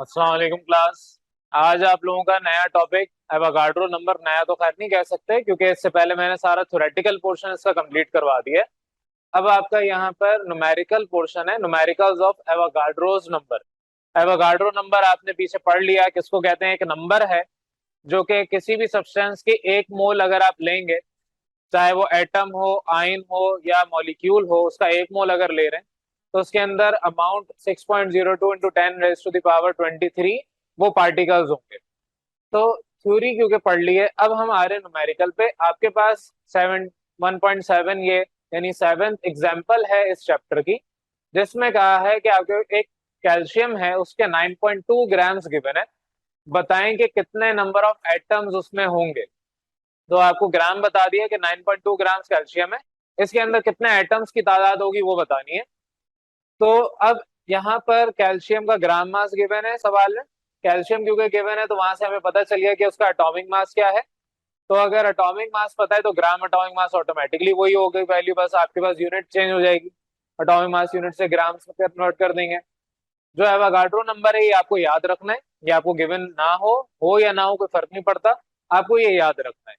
अस्सलाम वालेकुम क्लास। आज आप लोगों का नया टॉपिक एवोगाड्रो नंबर, नया तो खैर नहीं कह सकते क्योंकि इससे पहले मैंने सारा थ्योरेटिकल पोर्शन इसका कंप्लीट करवा दिया है। अब आपका यहाँ पर न्यूमेरिकल पोर्शन है, numericals of Avogadro's number. Avogadro number आपने पीछे पढ़ लिया, किसको कहते हैं? एक नंबर है जो कि किसी भी सब्सटेंस की एक मोल अगर आप लेंगे, चाहे वो एटम हो, आयन हो या मॉलिक्यूल हो, उसका एक मोल अगर ले रहे हैं तो उसके अंदर अमाउंट 6.02 इंटू 10⁻23 वो पार्टिकल्स होंगे। तो थ्योरी क्योंकि पढ़ ली है, अब हम आ रहे हैं न्यूमेरिकल पे। आपके पास 1.7 ये यानी सेवेंथ एग्जाम्पल है इस चैप्टर की, जिसमें कहा है कि आपके एक कैल्शियम है, उसके 9.2 ग्राम्स गिवन है। बताएं कि कितने नंबर ऑफ एटम्स उसमें होंगे। तो आपको ग्राम बता दिया कि 9.2 ग्राम कैल्शियम है, इसके अंदर कितने एटम्स की तादाद होगी वो बतानी है। तो अब यहाँ पर कैल्शियम का ग्राम मास गिवन है सवाल में। कैल्शियम क्योंकि गिवन है तो वहां से हमें पता चल गया कि उसका एटॉमिक मास क्या है। तो अगर एटॉमिक मास पता है तो ग्राम एटॉमिक मास ऑटोमेटिकली वही हो गई वैल्यू, बस आपके पास यूनिट चेंज हो जाएगी, एटॉमिक मास यूनिट से ग्राम में कन्वर्ट कर देंगे। जो एवोगाड्रो नंबर है ये आपको याद रखना है, ये आपको गिवन ना हो या ना हो कोई फर्क नहीं पड़ता, आपको ये याद रखना है।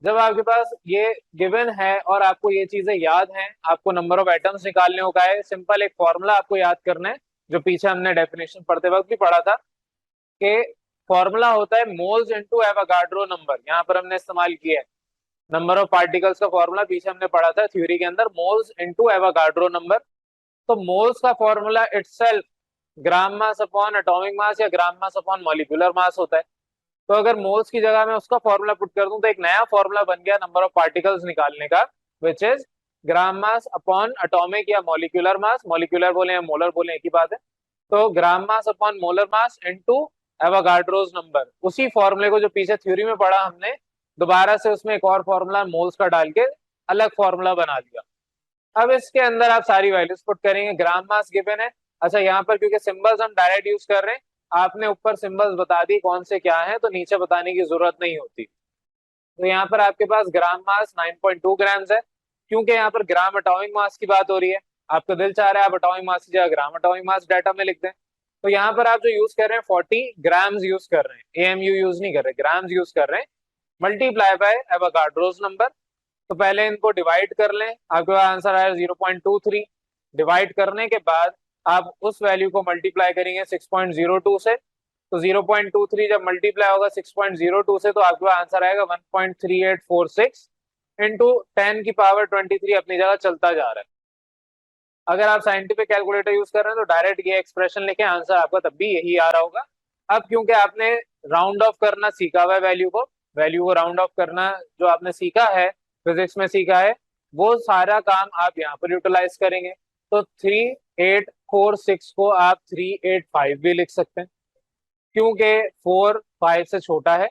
जब आपके पास ये गिवन है और आपको ये चीजें याद हैं, आपको नंबर ऑफ एटम्स निकालने को कहा है, सिंपल एक फॉर्मूला आपको याद करना है जो पीछे हमने डेफिनेशन पढ़ते वक्त भी पढ़ा था कि फॉर्मूला होता है मोल्स इनटू एवोगाड्रो नंबर। यहाँ पर हमने इस्तेमाल किया है नंबर ऑफ पार्टिकल्स का फॉर्मूला, पीछे हमने पढ़ा था थ्योरी के अंदर, मोल्स इनटू एवोगाड्रो नंबर। तो मोल्स का फॉर्मूला इटसेल्फ ग्राम मास अपॉन एटॉमिक मास या ग्राम मास अपॉन मॉलिक्यूलर मास होता है। तो अगर मोल्स की जगह मैं उसका फॉर्मूला पुट कर दूं तो एक नया फॉर्मूला बन गया नंबर ऑफ पार्टिकल्स निकालने का, which is gram mass upon atomic या मॉलिक्यूलर मास। मॉलिक्यूलर बोले या मोलर बोले एक ही बात है। तो gram mass upon molar mass into Avogadro's number. उसी फॉर्मूले को जो पीछे थ्योरी में पढ़ा हमने, दोबारा से उसमें एक और फॉर्मूला मोल्स का डाल के अलग फॉर्मूला बना दिया। अब इसके अंदर आप सारी वैल्यूज पुट करेंगे। ग्राम मास गिवन है। अच्छा, यहाँ पर क्योंकि सिंबल्स हम डायरेक्ट यूज कर रहे हैं, आपने ऊपर सिंबल्स बता दी कौन से क्या है, तो नीचे बताने की जरूरत नहीं होती। तो यहाँ पर आपके पास ग्राम मास 9.2 ग्राम्स है, क्योंकि यहाँ पर ग्राम एटॉमिक मास की बात हो रही है। आपका दिल चाह रहा है आप एटॉमिक मास की जगह ग्राम एटॉमिक मास डाटा में लिख दें। तो यहाँ पर आप जो यूज कर रहे हैं 40 ग्राम्स यूज कर रहे हैं, एएमयू यूज नहीं कर रहे, ग्राम्स यूज कर रहे हैं। Multiply by Avogadro's number. तो पहले इनको डिवाइड कर लें, आपके पास आंसर आया 0.23। डिवाइड करने के बाद आप उस वैल्यू को मल्टीप्लाई करेंगे 6.02 से। तो 0.23 जब मल्टीप्लाई होगा 6.02 से तो आपके पास आंसर आएगा 1.3846 इंटू 10⁻23 अपनी जगह चलता जा रहा है। अगर आप साइंटिफिक कैलकुलेटर यूज कर रहे हैं तो डायरेक्ट ये एक्सप्रेशन लिखे, आंसर आपका तब भी यही आ रहा होगा। अब क्योंकि आपने राउंड ऑफ करना सीखा हुआ है, वैल्यू को राउंड ऑफ करना जो आपने सीखा है, फिजिक्स में सीखा है, वो सारा काम आप यहाँ पर यूटिलाइज करेंगे। तो 3846 को आप 385 भी लिख सकते हैं, क्योंकि 4 5 से छोटा है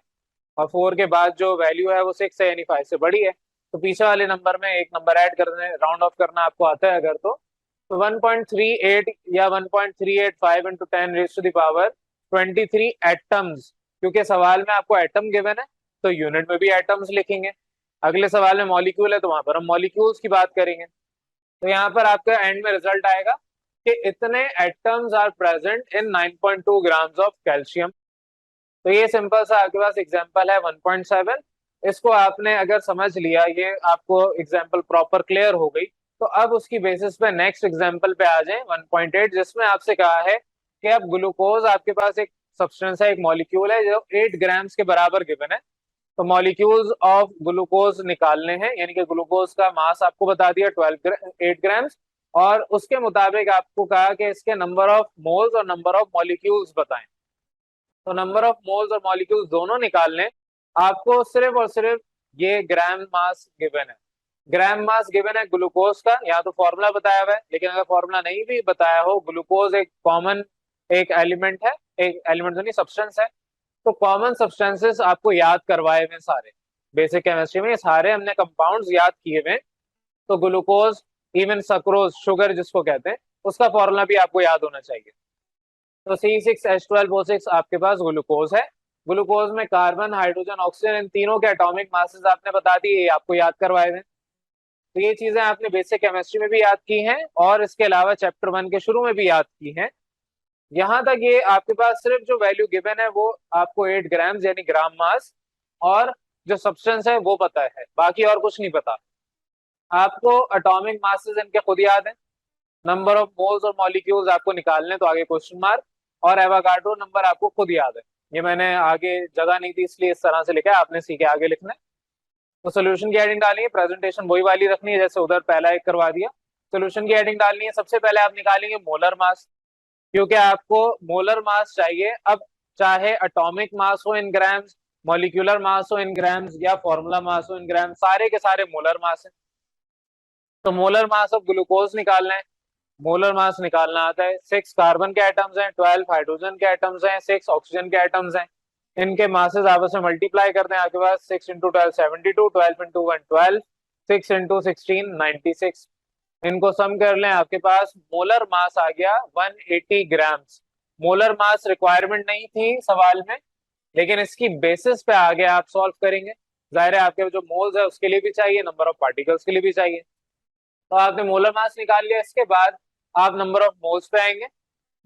और 4 के बाद जो वैल्यू है वो 6 है, यानी 5 से बड़ी है। तो पीछे वाले नंबर में एक नंबर ऐड करने, राउंड ऑफ करना आपको आता है अगर तो 1.38 या 1.385 इंटू 10⁻23 एटम्स। क्योंकि सवाल में आपको एटम गिवन है तो यूनिट में भी एटम्स लिखेंगे। अगले सवाल में मॉलिक्यूल है तो वहां पर हम मॉलिक्यूल्स की बात करेंगे। तो यहाँ पर आपका एंड में रिजल्ट आएगा कि इतने atoms are present in 9.2 grams of calcium. तो ये सिंपल सा आपके पास एग्जांपल है 1.7। इसको आपने अगर समझ लिया, ये आपको एग्जांपल प्रॉपर क्लियर हो गई, तो अब उसकी बेसिस पे नेक्स्ट एग्जांपल पे आ जाएं 1.8, जिसमें आपसे कहा है कि अब ग्लूकोज आपके पास एक सब्सटेंस है, एक मॉलिक्यूल है जो 8 ग्राम्स के बराबर गिवन है। तो मॉलिक्यूल्स ऑफ ग्लूकोज निकालने हैं, यानी कि ग्लूकोज का मास आपको बता दिया 8 ग्राम्स, और उसके मुताबिक आपको कहा कि इसके नंबर ऑफ मोल्स और नंबर ऑफ मॉलिक्यूल्स बताएं। तो नंबर ऑफ मोल्स और मॉलिक्यूल्स दोनों निकालने, आपको सिर्फ और सिर्फ ये ग्राम मास गिवन है। ग्राम मास गिवन है ग्लूकोज का, यहाँ तो फॉर्मूला बताया हुआ है, लेकिन अगर फॉर्मूला नहीं भी बताया हो, ग्लूकोज एक कॉमन एक एलिमेंट है, एक एलिमेंट तो नहीं सब्सटेंस है। तो कॉमन सब्सटेंसेस आपको याद करवाए हुए सारे, बेसिक केमिस्ट्री में सारे हमने कंपाउंड्स याद किए हुए। तो ग्लूकोज, इवन सक्रोज, शुगर जिसको कहते हैं, उसका फॉर्मूला भी आपको याद होना चाहिए। तो C6H12O6 आपके पास ग्लूकोज है। ग्लूकोज में कार्बन, हाइड्रोजन, ऑक्सीजन, इन तीनों के एटॉमिक मासेस आपने बता दिए, आपको याद करवाए हुए। तो ये चीजें आपने बेसिक केमिस्ट्री में भी याद की हैं और इसके अलावा चैप्टर 1 के शुरू में भी याद की हैं। यहाँ तक ये आपके पास सिर्फ जो वैल्यू गिवन है वो आपको 8 ग्राम्स यानी ग्राम मास और जो सब्सटेंस है वो पता है, बाकी और कुछ नहीं पता। आपको एटॉमिक मासेस इनके खुद याद है, नंबर ऑफ मोल्स और मॉलिक्यूल्स आपको निकालने, तो आगे क्वेश्चन मार्क, और एवोगाड्रो नंबर आपको खुद याद है। ये मैंने आगे जगह नहीं थी इसलिए इस तरह से लिखा है, आपने सीखे आगे लिखना है। तो सोल्यूशन की हेडिंग डालनी है, प्रेजेंटेशन वही वाली रखनी है जैसे उधर पहला एक करवा दिया। सोल्यूशन की हेडिंग डालनी है, सबसे पहले आप निकालेंगे मोलर मास, क्योंकि आपको मोलर मास चाहिए। अब चाहे एटॉमिक मास हो इन ग्राम्स, मॉलिक्यूलर मास हो इन ग्राम्स, या फॉर्मूला मास हो इन ग्राम्स, सारे के सारे मोलर मास है। तो मोलर मास ऑफ ग्लूकोज निकालना है। मोलर मास निकालना आता है, 6 कार्बन के एटम्स हैं, 12 हाइड्रोजन के एटम्स हैं, 6 ऑक्सीजन के एटम्स हैं। इनके मासेस आपस में मल्टीप्लाई करते हैं, आपके पास 6 इंटू 12 72, 12 इंटू 1 12, 6 इंटू 16 96। इनको सम कर लें, आपके पास मोलर मास आ गया 180 ग्राम्स। मोलर मास रिक्वायरमेंट नहीं थी सवाल में, लेकिन इसकी बेसिस पे आगे आप सॉल्व करेंगे। जाहिर है आपके जो मोल्स है उसके लिए भी चाहिए, नंबर ऑफ पार्टिकल्स के लिए भी चाहिए। तो आपने मोलर मास निकाल लिया, इसके बाद आप नंबर ऑफ मोल्स पे आएंगे।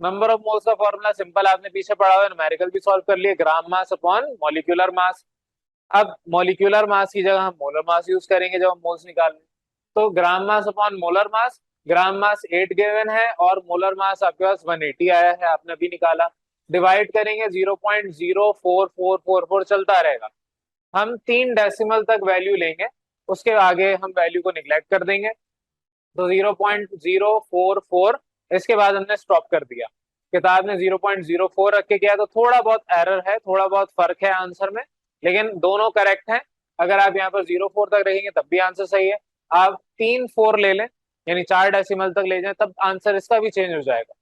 नंबर ऑफ मोल्स का फॉर्मूला सिंपल आपने पीछे पढ़ा हुआ है, न्यूमेरिकल भी सॉल्व कर लिए, ग्राम मास अपॉन मॉलिक्यूलर मास। अब मॉलिक्यूलर मास की जगह हम मोलर मास यूज करेंगे जब हम मोल्स निकालेंगे। तो ग्राम मास अपॉन मोलर मास, ग्राम मास 8 गिवन है और मोलर मास आपके पास 180 आया है, आपने अभी निकाला। डिवाइड करेंगे 0.04444 चलता रहेगा। हम 3 डेसिमल तक वैल्यू लेंगे, उसके आगे हम वैल्यू को निग्लेक्ट कर देंगे। तो 0.044, इसके बाद हमने स्टॉप कर दिया। किताब ने 0.04 रख के किया, तो थोड़ा बहुत एरर है, थोड़ा बहुत फर्क है आंसर में, लेकिन दोनों करेक्ट हैं। अगर आप यहाँ पर 0.4 तक रखेंगे तब भी आंसर सही है। आप 3.4 ले लें, यानी 4 डेसिमल तक ले जाएं, तब आंसर इसका भी चेंज हो जाएगा।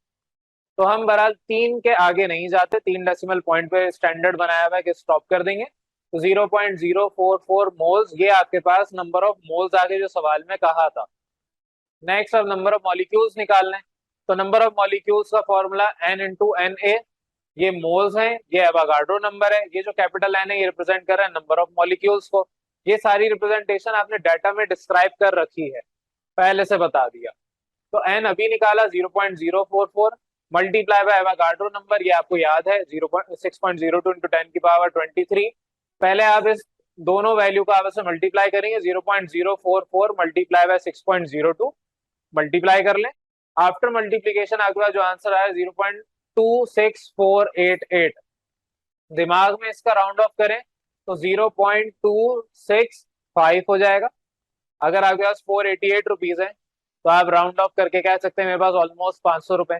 तो हम बहरहाल 3 के आगे नहीं जाते, 3 डेसिमल पॉइंट पे स्टैंडर्ड बनाया हुआ है कि स्टॉप कर देंगे। तो 0.044 मोल्स, ये आपके पास नंबर ऑफ मोल्स आगे जो सवाल में कहा था। नेक्स्ट अब नंबर ऑफ मॉलिक्यूल्स निकालना है। तो नंबर ऑफ मॉलिक्यूल्स का formula n into N A, ये मोल्स हैं, ये एवोगाड्रो नंबर है, ये जो कैपिटल एन है ये रिप्रेजेंट कर रहा है नंबर ऑफ मॉलिक्यूल्स को। ये सारी रिप्रेजेंटेशन आपने डाटा में डिस्क्राइब कर रखी है, पहले से बता दिया। तो n अभी निकाला 0.044, मल्टीप्लाई बाय एवोगाड्रो नंबर, ये आपको याद है 6.02 इंटू 10 की पावर 23। पहले आप इस दोनों वैल्यू को आपस में मल्टीप्लाई करेंगे, 0.044 मल्टीप्लाई बाय 6.02, मल्टीप्लाई कर लें। आफ्टर मल्टीप्लीकेशन आपके पास जो आंसर आया 0.26488, दिमाग में इसका राउंड ऑफ करें तो 0.265 हो जाएगा। अगर आपके पास 488 रुपीज है तो आप राउंड ऑफ करके कह सकते हैं मेरे पास ऑलमोस्ट 500 रुपए।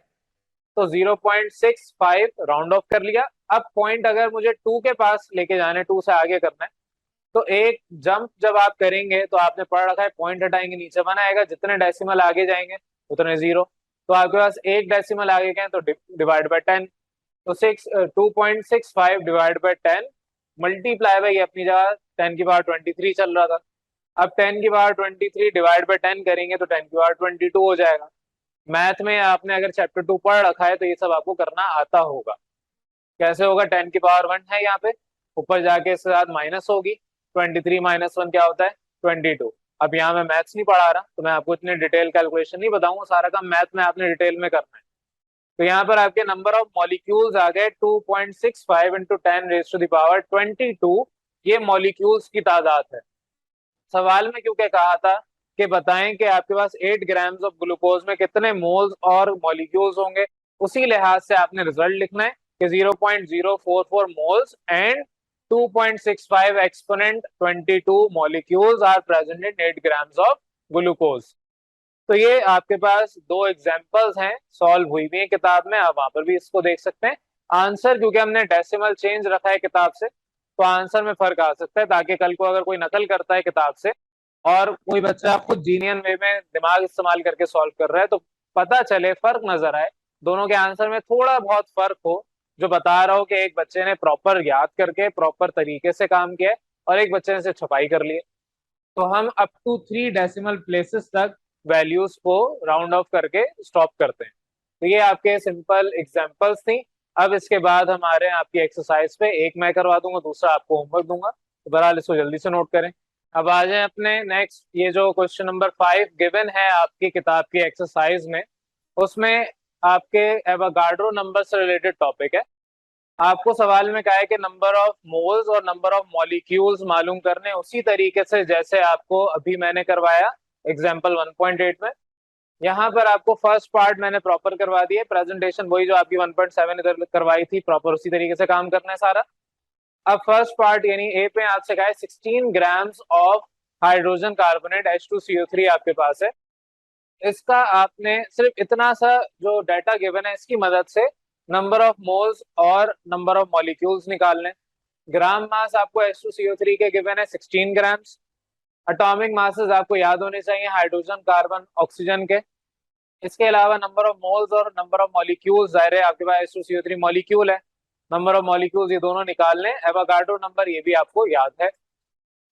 तो 0.65 राउंड ऑफ कर लिया। अब पॉइंट अगर मुझे 2 के पास लेके जाना है, 2 से आगे करना है, तो एक जंप जब आप करेंगे तो आपने पढ़ रखा है पॉइंट हटाएंगे नीचे बना आएगा, जितने डेसिमल आगे जाएंगे उतने जीरो। तो आपके पास एक डेसिमल आगे गए तो डिवाइड बाय 10। तो 2.65 डिवाइड बाय 10 मल्टीप्लाई बाय, अपनी जगह 10 की पावर 23 चल रहा था। अब 10 की पावर 23 डिवाइड बाय 10 करेंगे तो 10 की पावर 22 हो जाएगा। मैथ में आपने अगर चैप्टर 2 पढ़ रखा है तो ये सब आपको करना आता होगा। कैसे होगा, 10 की पावर 1 है यहाँ पे, ऊपर जाके इसके साथ माइनस होगी, 23 माइनस 1 क्या होता है 22। अब यहाँ मैं मैथ्स नहीं पढ़ा रहा तो मैं आपको इतने डिटेल कैलकुलेशन नहीं बताऊंगा, सारा काम मैथ में आपने डिटेल में करना है। तो यहाँ पर आपके नंबर ऑफ मॉलिक्यूल्स आ गए 2.65 into 10 raise to the power 22। ये मॉलिक्यूल्स की तादाद है। सवाल में क्योंकि कहा था कि बताएं कि आपके पास 8 ग्राम्स ऑफ ग्लूकोज में कितने मोल्स और मॉलिक्यूल्स होंगे, उसी लिहाज से आपने रिजल्ट लिखना है कि 0.044 moles and 2.65 exponent 22 molecules are present in 8 grams of glucose. तो ये आपके पास दो एग्जांपल्स हैं, सॉल्व हुई भी है किताब में, आप वहां पर भी इसको देख सकते हैं। आंसर क्योंकि हमने डेसिमल चेंज रखा है किताब से, तो आंसर में फर्क आ सकता है, ताकि कल को अगर कोई नकल करता है किताब से और कोई बच्चा खुद जीनियन वे में दिमाग इस्तेमाल करके सॉल्व कर रहा है, तो पता चले, फर्क नजर आए, दोनों के आंसर में थोड़ा बहुत फर्क हो, जो बता रहा हो कि एक बच्चे ने प्रॉपर याद करके प्रॉपर तरीके से काम किया है और एक बच्चे ने से छपाई कर ली है। तो हम अप टू 3 डेसिमल प्लेसेस तक वैल्यूज को राउंड ऑफ करके स्टॉप करते हैं। तो ये आपके सिंपल एग्जांपल्स थी। अब इसके बाद हमारे आपकी एक्सरसाइज पे एक मैं करवा दूंगा, दूसरा आपको होमवर्क दूंगा, तो बहरहाल इसको जल्दी से नोट करें। अब आ जाए अपने नेक्स्ट, ये जो क्वेश्चन नंबर 5 गिवन है आपकी किताब की एक्सरसाइज में, उसमें आपके एवोगाड्रो नंबर से रिलेटेड टॉपिक है। आपको सवाल में कहा है कि नंबर ऑफ मोल्स और नंबर ऑफ मॉलिक्यूल्स मालूम करने, उसी तरीके से जैसे आपको अभी मैंने करवाया एग्जाम्पल 1.8 में। यहाँ पर आपको फर्स्ट पार्ट मैंने प्रॉपर करवा दिया, प्रेजेंटेशन वही जो आपकी 1.7 इधर करवाई थी, प्रॉपर उसी तरीके से काम करना है सारा। अब फर्स्ट पार्ट यानी ए पे आपसे कहा है 16 grams of hydrogen carbonate H2CO3 आपके पास है। इसका आपने सिर्फ इतना सा जो डाटा गिवन है इसकी मदद से नंबर ऑफ मोल्स और नंबर ऑफ मॉलिक्यूल्स निकालने। ग्राम मास आपको H2CO3 के गिवन है 16 ग्राम्स। एटॉमिक मासेस आपको याद होने चाहिए हाइड्रोजन, कार्बन, ऑक्सीजन के। इसके अलावा नंबर ऑफ मोल्स और नंबर ऑफ मॉलिक्यूल्स, जाहिर है आपके पास H2CO3 मॉलिक्यूल है, नंबर ऑफ मॉलिक्यूल्स ये दोनों निकाल लें। एवोगाड्रो नंबर ये भी आपको याद है।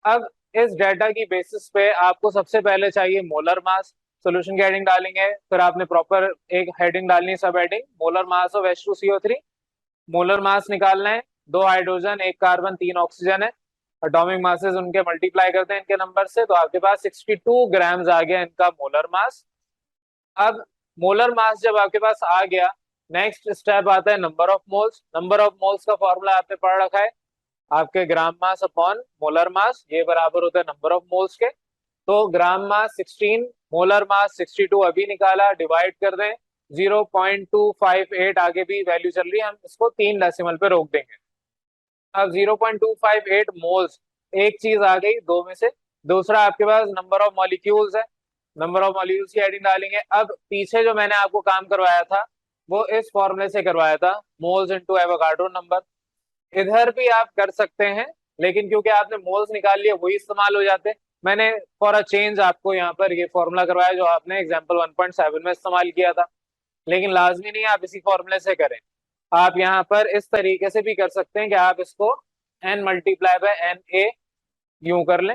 अब इस डाटा की बेसिस पे आपको सबसे पहले चाहिए मोलर मास। सोल्यूशन की हेडिंग डालेंगे, फिर आपने प्रॉपर एक हेडिंग डालनी है, सब heading molar mass of H2CO3। Molar mass निकालना है, 2 हाइड्रोजन, 1 कार्बन, 3 ऑक्सीजन है। एटॉमिक मासेस उनके मल्टीप्लाई करते हैं इनके नंबर से, तो आपके पास 62 ग्राम्स आ गया इनका मोलर मास। अब मोलर मास जब आपके पास आ गया, नेक्स्ट स्टेप आता है number of moles. Number of moles का फॉर्मूला आपने पढ़ रखा है, आपके ग्राम मास अपॉन मोलर मास, ये बराबर होता है नंबर ऑफ मोल्स के। तो ग्राम मास 16, मोलर मास 62 अभी निकाला, डिवाइड कर दें 0.258, आगे भी वैल्यू चल रही है, हम इसको 3 डेसिमल पे रोक देंगे। अब 0.258 मोल्स एक चीज आ गई दो में से। दूसरा आपके पास नंबर ऑफ मॉलिक्यूल्स है, नंबर ऑफ मॉलिक्यूल्स की हेडिंग डालेंगे। अब पीछे जो मैंने आपको काम करवाया था वो इस फॉर्मूले से करवाया था, मोल्स इनटू एवोगाड्रो नंबर। इधर भी आप कर सकते हैं, लेकिन क्योंकि आपने मोल्स निकाल लिए वही इस्तेमाल हो जाते। मैंने फॉर अ चेंज आपको यहाँ पर ये फॉर्मूला करवाया जो आपने एग्जाम्पल 1.7 में इस्तेमाल किया था, लेकिन लाजमी नहीं आप इसी फॉर्मूले से करें। आप यहाँ पर इस तरीके से भी कर सकते हैं कि आप इसको n multiply by N A यूं कर लें,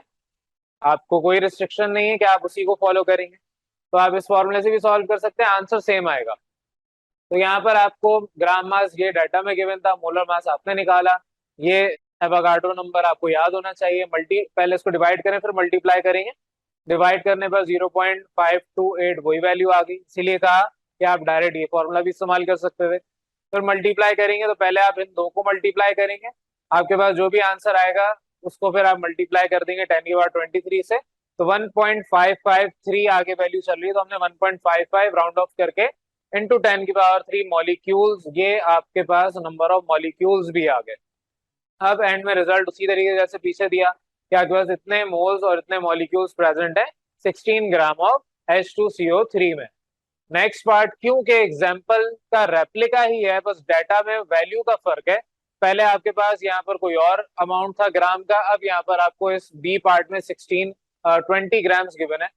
आपको कोई रिस्ट्रिक्शन नहीं है कि आप उसी को फॉलो करेंगे, तो आप इस फॉर्मूले से भी सॉल्व कर सकते हैं, आंसर सेम आएगा। तो यहाँ पर आपको ग्राम मास ये डाटा में गिवन था, मोलर मास आपने निकाला, ये एवोगाड्रो नंबर आपको याद होना चाहिए। पहले इसको डिवाइड करें फिर मल्टीप्लाई करेंगे, डिवाइड करने पर 0.528 वही वैल्यू आ गई, इसीलिए कहा कि आप डायरेक्ट ये फॉर्मूला भी इस्तेमाल कर सकते थे। फिर मल्टीप्लाई करेंगे तो पहले आप इन दो को मल्टीप्लाई करेंगे, आपके पास जो भी आंसर आएगा उसको फिर आप मल्टीप्लाई कर देंगे 10 की पावर 23 से, तो 1.553 आगे वैल्यू चल रही है, तो हमने 1.55 राउंड ऑफ करके इंटू 10 की पावर 3 मॉलिक्यूल्स, ये आपके पास नंबर ऑफ मॉलिक्यूल्स भी आ गए। अब एंड में रिजल्ट उसी तरीके से जैसे पीछे दिया कि आपके पास इतने मोल्स और इतने मॉलिक्यूल्स प्रेजेंट है 16 ग्राम ऑफ H2CO3 में। नेक्स्ट पार्ट, क्योंकि एग्जाम्पल का रेप्लिका ही है, बस डाटा में वैल्यू का फर्क है। पहले आपके पास यहाँ पर कोई और अमाउंट था ग्राम का, अब यहाँ पर आपको इस बी पार्ट में 20 ग्राम्स गिवन है।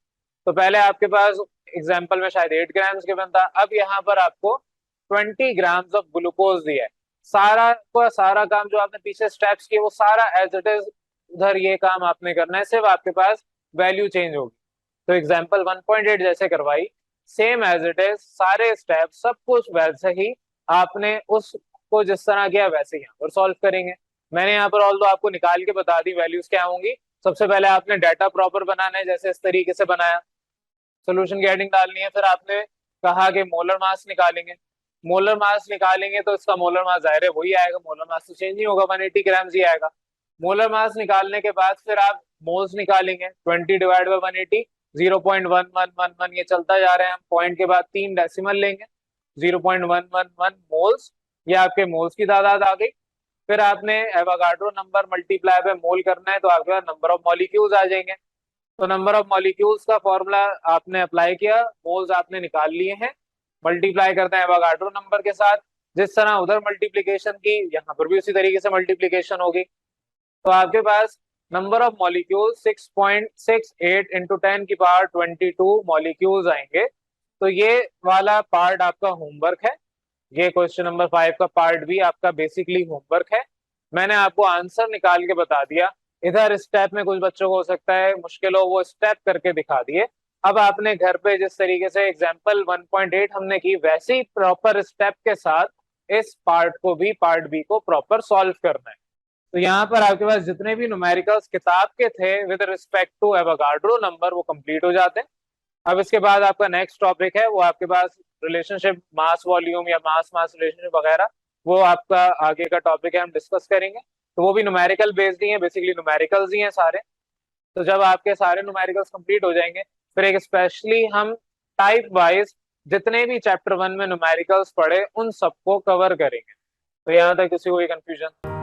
तो पहले आपके पास एग्जाम्पल में शायद 8 ग्राम्स गिवन था, अब यहाँ पर आपको 20 ग्राम्स ऑफ ग्लूकोज दिया है। सारा का सारा काम जो आपने पीछे स्टेप्स किए वो सारा एज इट इज उधर ये काम आपने करना है, सिर्फ आपके पास वैल्यू चेंज होगी। तो एग्जाम्पल 1.8 जैसे करवाई, सेम एज इट इज सारे स्टेप सब कुछ वैसे ही आपने उसको जिस तरह किया वैसे ही यहाँ पर सॉल्व करेंगे। मैंने यहाँ पर ऑल दो आपको निकाल के बता दी वैल्यूज क्या होंगी। सबसे पहले आपने डाटा प्रॉपर बनाना है, जैसे इस तरीके से बनाया, सोल्यूशन की हेडिंग डालनी है, फिर आपने कहा कि मोलर मास निकालेंगे। मोलर मास निकालेंगे तो इसका मोलर मास जाहिर है वही आएगा, मोलर मास तो चेंज नहीं होगा, 180 ग्राम्स ही आएगा। मोलर मास निकालने के बाद फिर आप मोल्स निकालेंगे, 20 डिवाइड बाई 180, 0.1111 ये चलता जा रहे हैं, हम पॉइंट के बाद 3 डेसिमल लेंगे, 0.111 मोल्स, ये आपके मोल्स की तादाद आ गई। फिर आपने Avogadro number multiply by mole करना है, तो आपके पास नंबर ऑफ मॉलिक्यूल्स आ जाएंगे। तो नंबर ऑफ मॉलिक्यूल्स का फॉर्मूला आपने अप्लाई किया, मोल्स आपने निकाल लिए हैं, मल्टीप्लाई करते हैं एवोगाड्रो नंबर के साथ, जिस तरह उधर मल्टीप्लीकेशन की यहाँ पर भी उसी तरीके से मल्टीप्लीकेशन होगी। तो आपके पास नंबर ऑफ मॉलिक्यूल 6.68 इंटू 10 की पावर 22 मॉलिक्यूल्स आएंगे। तो ये वाला पार्ट आपका होमवर्क है, ये क्वेश्चन नंबर 5 का पार्ट भी आपका बेसिकली होमवर्क है। मैंने आपको आंसर निकाल के बता दिया, इधर स्टेप में कुछ बच्चों को हो सकता है मुश्किल हो, वो स्टेप करके दिखा दिए। अब आपने घर पे जिस तरीके से एग्जाम्पल 1.8 हमने की, वैसे ही प्रॉपर स्टेप के साथ इस पार्ट को भी, पार्ट बी को प्रॉपर सॉल्व करना है। तो यहाँ पर आपके पास जितने भी न्यूमेरिकल्स किताब के थे with respect to Avogadro number वो कंप्लीट हो जाते हैं। अब इसके बाद आपका नेक्स्ट टॉपिक है वो आपके पास रिलेशनशिप मास वॉल्यूम या मास मास रिलेशनशिप वगैरह, वो आपका आगे का टॉपिक है, हम डिस्कस करेंगे। तो वो भी न्यूमेरिकल बेस्ड ही है, बेसिकली न्यूमेरिकल्स ही हैं सारे। तो जब आपके सारे न्यूमेरिकल्स कंप्लीट हो जाएंगे, फिर एक स्पेशली हम टाइप वाइज जितने भी चैप्टर 1 में न्यूमेरिकल्स पढ़े उन सबको कवर करेंगे। तो यहाँ तक किसी को कोई कंफ्यूजन?